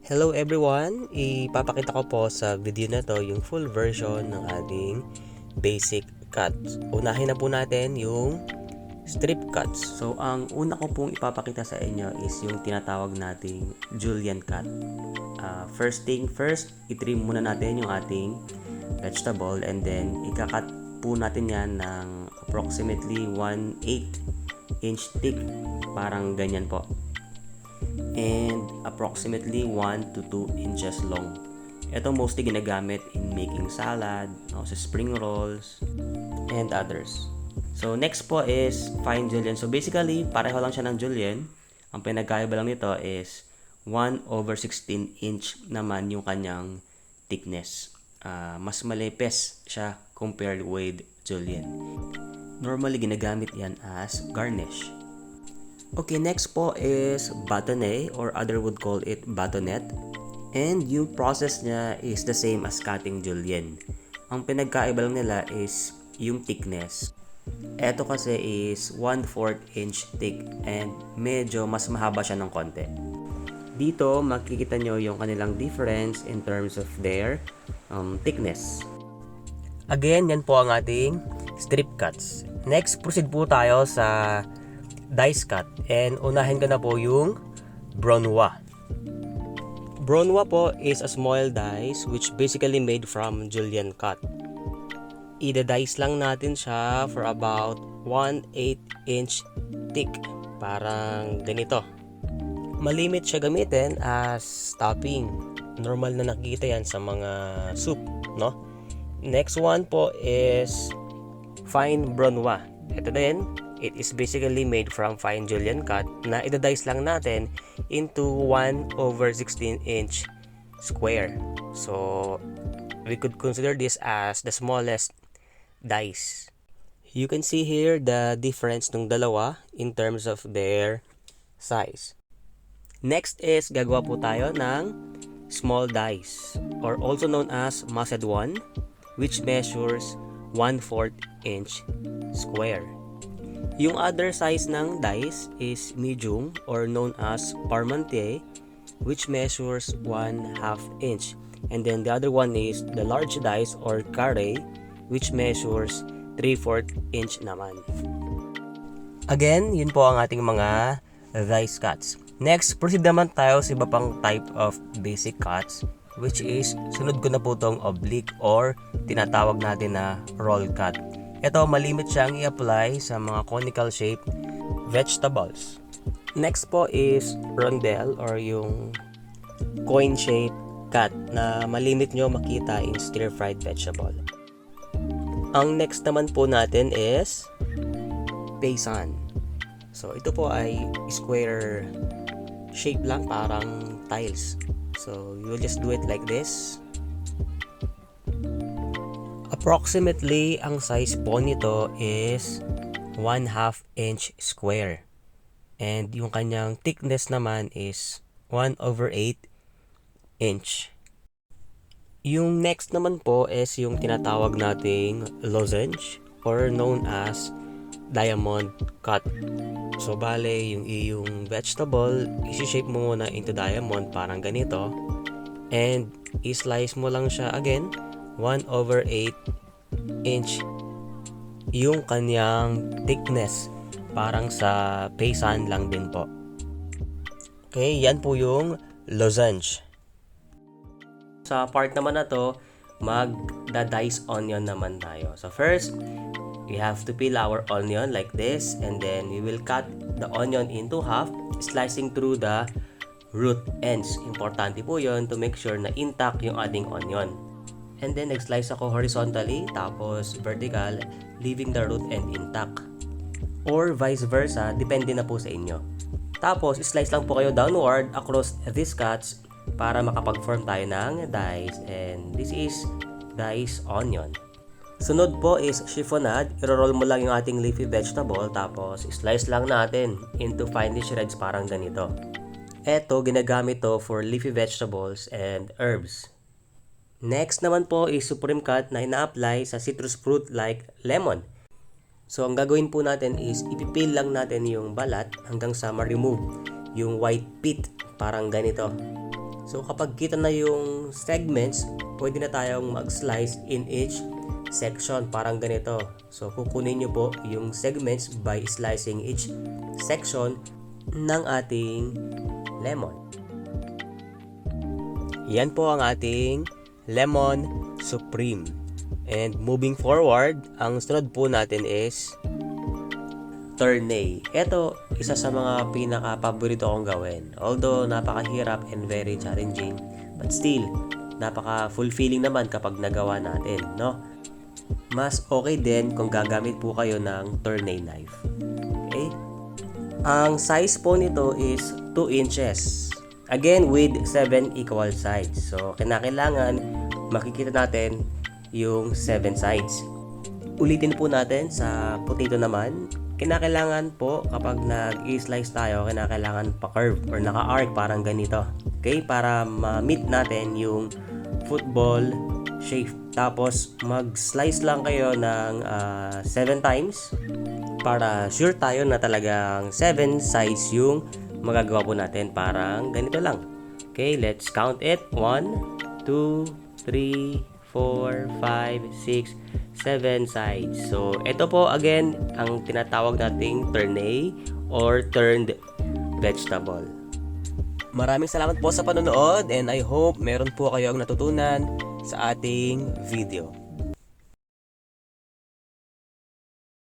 Hello everyone! Ipapakita ko po sa video na to yung full version ng ating basic cuts. Unahin na po natin yung strip cuts. So ang una ko pong ipapakita sa inyo is yung tinatawag nating julienne cut. First thing first, itrim muna natin yung ating vegetable and then ikakat po natin yan ng approximately 1/8 inch thick. Parang ganyan po. And approximately 1 to 2 inches long. Ito mostly ginagamit in making salad, sa spring rolls, and others. So next po is fine julienne. So basically, pareho lang siya ng julienne. Ang pinagkaiba lang nito is 1/16 inch naman yung kanyang thickness. Mas malipis siya compared with julienne. Normally ginagamit yan as garnish. Okay, next po is bâtonnet or other would call it bâtonnet. And yung process niya is the same as cutting julienne. Ang pinagkaiba lang nila is yung thickness. Ito kasi is 1/4 inch thick and medyo mas mahaba siya ng konti. Dito makikita nyo yung kanilang difference in terms of their thickness. Again, yan po ang ating strip cuts. Next, proceed po tayo sa dice cut and unahin ko na po yung brunoise. Brunoise po is a small dice which basically made from julienne cut. Ida-dice lang natin siya for about 1/8 inch thick. Parang ganito. Malimit siya gamitin as topping. Normal na nakikita yan sa mga soup, no? Next one po is fine brunoise. Ito din, it is basically made from fine julienne cut na ida-dice lang natin into 1/16 inch square. So, we could consider this as the smallest dice. You can see here the difference ng dalawa in terms of their size. Next is gagawa po tayo ng small dice or also known as Macedon, which measures 1/4 inch square. Yung other size ng dice is medium or known as Parmentier, which measures 1/2 inch. And then the other one is the large dice or Carré, which measures 3/4 inch naman. Again, yun po ang ating mga dice cuts. Next, proceed naman tayo sa iba pang type of basic cuts, which is sunod ko na po tong oblique or tinatawag natin na roll cut. Ito, malimit siyang i-apply sa mga conical shape vegetables. Next po is rondelle or yung coin shape cut na malimit nyo makita in stir-fried vegetable. Ang next naman po natin is paysan. So ito po ay square shape lang, parang tiles. So you will just do it like this. Approximately, ang size po nito is 1/2 inch square. And yung kanyang thickness naman is 1/8 inch. Yung next naman po is yung tinatawag nating lozenge or known as diamond cut. So bale, yung iyong vegetable, isi-shape mo muna into diamond parang ganito. And i-slice mo lang siya again 1/8 inch yung kanyang thickness, parang sa paysan lang din po. Okay, yan po yung lozenge. Sa part naman na to, magda-dice onion naman tayo. So first, we have to peel our onion like this and then we will cut the onion into half, slicing through the root ends. Importante po yon to make sure na intact yung ating onion. And then nag-slice ako horizontally tapos vertical, leaving the root end intact. Or vice versa, depende na po sa inyo. Tapos slice lang po kayo downward across these cuts para makapag-form tayo ng dice, and this is dice onion. Sunod po is chiffonade. I-roll mo lang yung ating leafy vegetable tapos slice lang natin into finely shreds parang ganito. Eto, ginagamit to for leafy vegetables and herbs. Next naman po is supreme cut na ina-apply sa citrus fruit like lemon. So ang gagawin po natin is ipipil lang natin yung balat hanggang sa ma-remove yung white pit parang ganito. So kapag kita na yung segments, pwede na tayong mag-slice in each section, parang ganito. So kukunin nyo po yung segments by slicing each section ng ating lemon. Yan po ang ating lemon supreme. And moving forward, ang sunod po natin is Ternay. Ito, isa sa mga pinaka-paborito kong gawin. Although, napakahirap and very challenging. But still, napaka-fulfilling naman kapag nagawa natin, no? Mas okay din kung gagamit po kayo ng Ternay knife. Okay? Ang size po nito is 2 inches. Again, with 7 equal sides. So, kinakailangan makikita natin yung 7 sides. Ulitin po natin sa potato naman. Kinakailangan po kapag nag-i-slice tayo, kinakailangan pa-curve or naka-arc parang ganito. Okay? Para ma-meet natin yung football shape. Tapos mag-slice lang kayo ng 7 times para sure tayo na talagang 7 sides yung magagawa po natin. Parang ganito lang. Okay, let's count it. 1, 2, 3, 4, 5, 6, 7 sides. So, ito po again ang tinatawag nating ternay or turned vegetable. Maraming salamat po sa panonood and I hope meron po kayong natutunan sa ating video.